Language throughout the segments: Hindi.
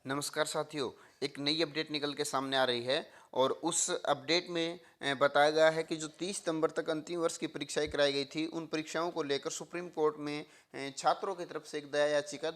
नमस्कार साथियों, एक नई अपडेट निकल के सामने आ रही है और उस अपडेट में बताया गया है कि जो 30 सितंबर तक अंतिम वर्ष की परीक्षाएं कराई गई थी, उन परीक्षाओं को लेकर सुप्रीम कोर्ट में छात्रों की तरफ से एक दया याचिका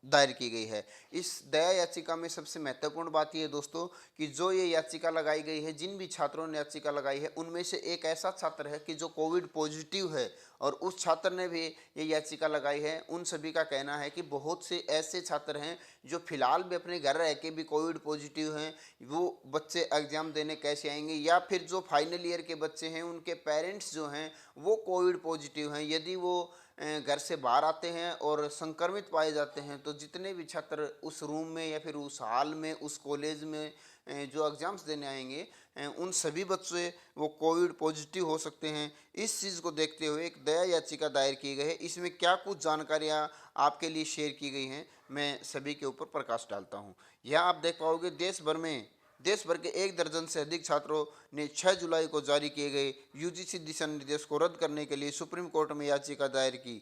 दायर की गई है। इस दया याचिका में सबसे महत्वपूर्ण बात यह है दोस्तों कि जो ये याचिका लगाई गई है, जिन भी छात्रों ने याचिका लगाई है, उनमें से एक ऐसा छात्र है कि जो कोविड पॉजिटिव है और उस छात्र ने भी ये याचिका लगाई है। उन सभी का कहना है कि बहुत से ऐसे छात्र हैं जो फिलहाल भी अपने घर रह के भी कोविड पॉजिटिव हैं, वो बच्चे एग्जाम देने कैसे आएंगे, या फिर जो फाइनल ईयर के बच्चे हैं उनके पेरेंट्स जो हैं वो कोविड पॉजिटिव हैं, यदि वो घर से बाहर आते हैं और संक्रमित पाए जाते हैं तो जितने भी छात्र उस रूम में या फिर उस हॉल में उस कॉलेज में जो एग्ज़ाम्स देने आएंगे, उन सभी बच्चे वो कोविड पॉजिटिव हो सकते हैं। इस चीज़ को देखते हुए एक दया याचिका दायर की गई है। इसमें क्या कुछ जानकारियाँ आपके लिए शेयर की गई हैं, मैं सभी के ऊपर प्रकाश डालता हूँ। यहाँ आप देख पाओगे देश भर के 1 दर्जन से अधिक छात्रों ने 6 जुलाई को जारी किए गए यूजीसी दिशा निर्देश को रद्द करने के लिए सुप्रीम कोर्ट में याचिका दायर की।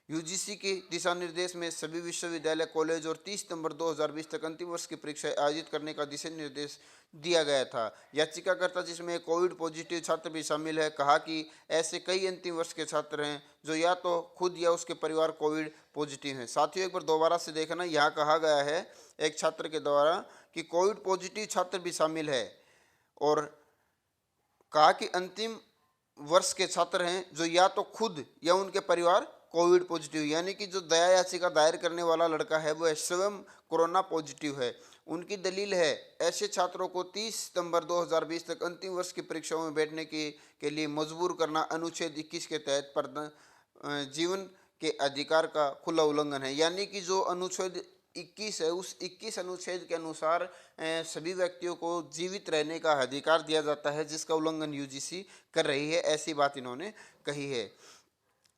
यूजीसी के दिशा निर्देश में सभी विश्वविद्यालय, कॉलेज और 30 सितंबर 2020 तक अंतिम वर्ष की परीक्षाएं आयोजित करने का दिशा निर्देश दिया गया था। याचिकाकर्ता, जिसमें कोविड पॉजिटिव छात्र भी शामिल है, कहा कि ऐसे कई अंतिम वर्ष के छात्र हैं जो या तो खुद या उसके परिवार कोविड पॉजिटिव हैं। साथियों, एक बार दोबारा से देखना, यहाँ कहा गया है एक छात्र के द्वारा कि कोविड पॉजिटिव छात्र भी शामिल है और कहा कि अंतिम वर्ष के छात्र हैं जो या तो खुद या उनके परिवार कोविड पॉजिटिव, यानी कि जो दया याचिका दायर करने वाला लड़का है वह स्वयं कोरोना पॉजिटिव है। उनकी दलील है ऐसे छात्रों को 30 सितंबर 2020 तक अंतिम वर्ष की परीक्षाओं में बैठने के लिए मजबूर करना अनुच्छेद 21 के तहत जीवन के अधिकार का खुला उल्लंघन है। यानी कि जो अनुच्छेद 21 है, उस 21 अनुच्छेद के अनुसार सभी व्यक्तियों को जीवित रहने का अधिकार दिया जाता है, जिसका उल्लंघन यूजीसी कर रही है। ऐसी बात इन्होंने कही है।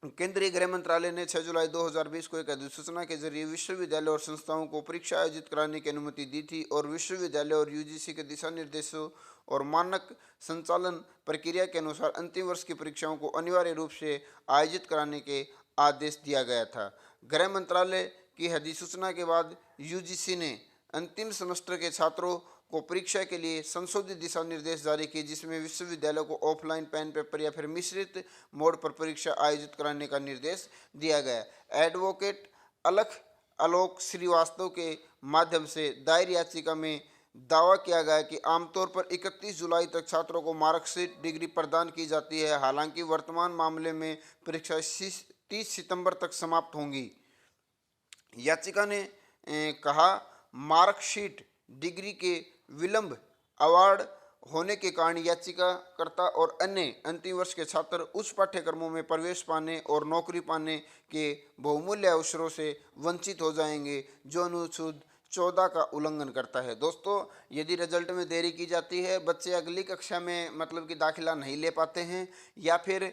केंद्रीय गृह मंत्रालय ने 6 जुलाई 2020 को एक अधिसूचना के जरिए विश्वविद्यालय और संस्थाओं को परीक्षा आयोजित कराने की अनुमति दी थी और विश्वविद्यालय और यूजीसी के दिशा निर्देशों और मानक संचालन प्रक्रिया के अनुसार अंतिम वर्ष की परीक्षाओं को अनिवार्य रूप से आयोजित कराने के आदेश दिया गया था। गृह मंत्रालय की अधिसूचना के बाद यूजीसी ने अंतिम सेमेस्टर के छात्रों को परीक्षा के लिए संशोधित दिशा निर्देश जारी किए, जिसमें विश्वविद्यालय को ऑफलाइन पेन पेपर या फिर मिश्रित मोड पर परीक्षा आयोजित कराने का निर्देश दिया गया। एडवोकेट आलोक श्रीवास्तव के माध्यम से दायर याचिका में दावा किया गया कि आमतौर पर 31 जुलाई तक छात्रों को मार्कशीट डिग्री प्रदान की जाती है। हालांकि वर्तमान मामले में परीक्षा 30 सितंबर तक समाप्त होंगी। याचिका ने कहा, मार्कशीट डिग्री के विलंब अवार्ड होने के कारण याचिकाकर्ता और अन्य अंतिम वर्ष के छात्र उच्च पाठ्यक्रमों में प्रवेश पाने और नौकरी पाने के बहुमूल्य अवसरों से वंचित हो जाएंगे, जो अनुच्छेद 14 का उल्लंघन करता है। दोस्तों, यदि रिजल्ट में देरी की जाती है, बच्चे अगली कक्षा में मतलब कि दाखिला नहीं ले पाते हैं, या फिर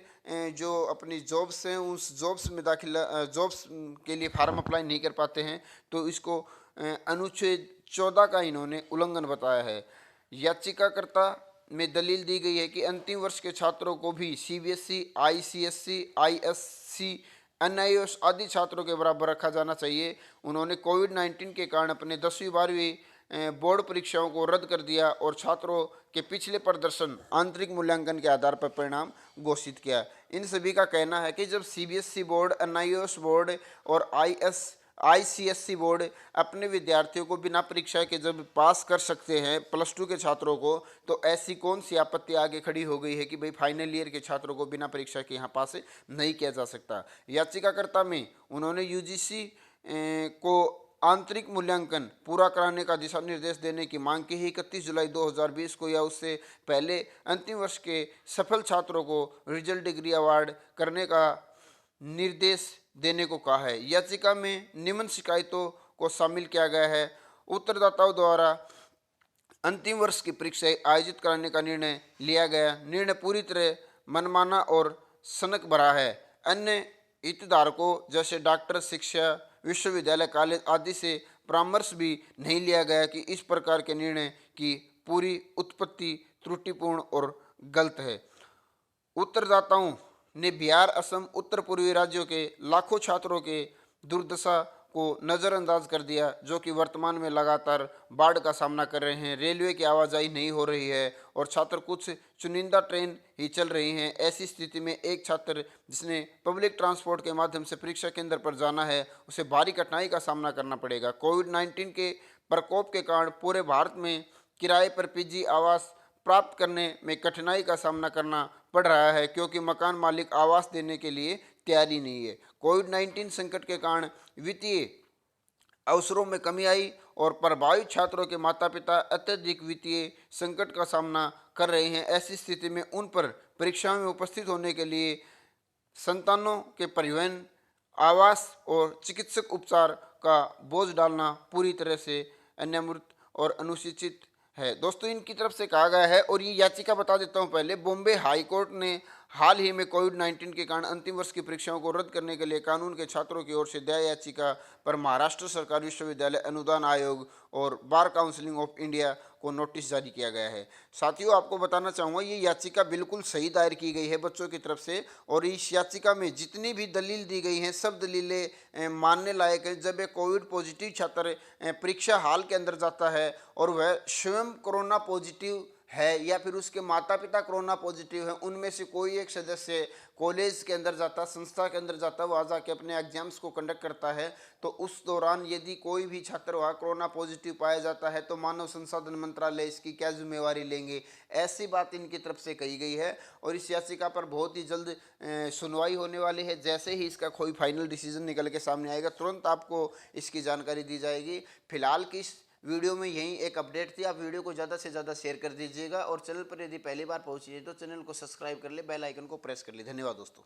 जो अपनी जॉब्स हैं उस जॉब्स में जॉब्स के लिए फार्म अप्लाई नहीं कर पाते हैं, तो इसको अनुच्छेद 14 का इन्होंने उल्लंघन बताया है। याचिकाकर्ता में दलील दी गई है कि अंतिम वर्ष के छात्रों को भी सीबीएसई, आईसीएसई, आईएससी, एनआईओएस आदि छात्रों के बराबर रखा जाना चाहिए। उन्होंने कोविड-19 के कारण अपने 10वीं 12वीं बोर्ड परीक्षाओं को रद्द कर दिया और छात्रों के पिछले प्रदर्शन आंतरिक मूल्यांकन के आधार पर परिणाम घोषित किया। इन सभी का कहना है कि जब सीबीएसई बोर्ड, एनआईओएस बोर्ड और आईसीएसई बोर्ड अपने विद्यार्थियों को बिना परीक्षा के जब पास कर सकते हैं +2 के छात्रों को, तो ऐसी कौन सी आपत्ति आगे खड़ी हो गई है कि भाई फाइनल ईयर के छात्रों को बिना परीक्षा के यहाँ पास नहीं किया जा सकता। याचिकाकर्ता में उन्होंने यूजीसी को आंतरिक मूल्यांकन पूरा कराने का दिशा निर्देश देने की मांग की है। 31 जुलाई 2020 को या उससे पहले अंतिम वर्ष के सफल छात्रों को रिजल्ट डिग्री अवार्ड करने का निर्देश देने को कहा है। याचिका में निम्न शिकायतों को शामिल किया गया है। उत्तरदाताओं द्वारा अंतिम वर्ष की परीक्षाएं आयोजित कराने का निर्णय लिया गया। निर्णय पूरी तरह मनमाना और सनक भरा है। अन्य हितधारकों जैसे डॉक्टर, शिक्षा, विश्वविद्यालय, कॉलेज आदि से परामर्श भी नहीं लिया गया कि इस प्रकार के निर्णय की पूरी उत्पत्ति त्रुटिपूर्ण और गलत है। उत्तरदाताओं ने बिहार, असम, उत्तर पूर्वी राज्यों के लाखों छात्रों के दुर्दशा को नज़रअंदाज कर दिया, जो कि वर्तमान में लगातार बाढ़ का सामना कर रहे हैं। रेलवे की आवाजाही नहीं हो रही है और छात्र कुछ चुनिंदा ट्रेन ही चल रही हैं। ऐसी स्थिति में एक छात्र जिसने पब्लिक ट्रांसपोर्ट के माध्यम से परीक्षा केंद्र पर जाना है, उसे भारी कठिनाई का सामना करना पड़ेगा। कोविड-19 के प्रकोप के कारण पूरे भारत में किराए पर पीजी आवास प्राप्त करने में कठिनाई का सामना करना पड़ रहा है, क्योंकि मकान मालिक आवास देने के लिए तैयारी नहीं है। कोविड-19 संकट के कारण वित्तीय अवसरों में कमी आई और प्रभावित छात्रों के माता पिता अत्यधिक वित्तीय संकट का सामना कर रहे हैं। ऐसी स्थिति में उन पर परीक्षाओं में उपस्थित होने के लिए संतानों के परिवहन, आवास और चिकित्सक उपचार का बोझ डालना पूरी तरह से अनामूर्त और अनुसूचित है। दोस्तों, इनकी तरफ से कहा गया है, और ये याचिका बता देता हूँ पहले। बॉम्बे हाई कोर्ट ने हाल ही में कोविड-19 के कारण अंतिम वर्ष की परीक्षाओं को रद्द करने के लिए कानून के छात्रों की ओर से दायर याचिका पर महाराष्ट्र सरकार विश्वविद्यालय अनुदान आयोग और बार काउंसिल ऑफ इंडिया को नोटिस जारी किया गया है। साथियों, आपको बताना चाहूँगा, ये याचिका बिल्कुल सही दायर की गई है बच्चों की तरफ से, और इस याचिका में जितनी भी दलील दी गई हैं सब दलीलें मानने लायक है। जब एक कोविड पॉजिटिव छात्र परीक्षा हॉल के अंदर जाता है और वह स्वयं कोरोना पॉजिटिव है या फिर उसके माता पिता कोरोना पॉजिटिव है, उनमें से कोई एक सदस्य कॉलेज के अंदर जाता, संस्था के अंदर जाता, वहाँ जाके अपने एग्जाम्स को कंडक्ट करता है, तो उस दौरान यदि कोई भी छात्र वहाँ कोरोना पॉजिटिव पाया जाता है तो मानव संसाधन मंत्रालय इसकी क्या जिम्मेवारी लेंगे। ऐसी बात इनकी तरफ से कही गई है और इस याचिका पर बहुत ही जल्द सुनवाई होने वाली है। जैसे ही इसका कोई फाइनल डिसीजन निकल के सामने आएगा, तुरंत आपको इसकी जानकारी दी जाएगी। फिलहाल की वीडियो में यही एक अपडेट थी। आप वीडियो को ज़्यादा से ज़्यादा शेयर कर दीजिएगा और चैनल पर यदि पहली बार पहुंची है तो चैनल को सब्सक्राइब कर ले, बेल आइकन को प्रेस कर ले। धन्यवाद दोस्तों।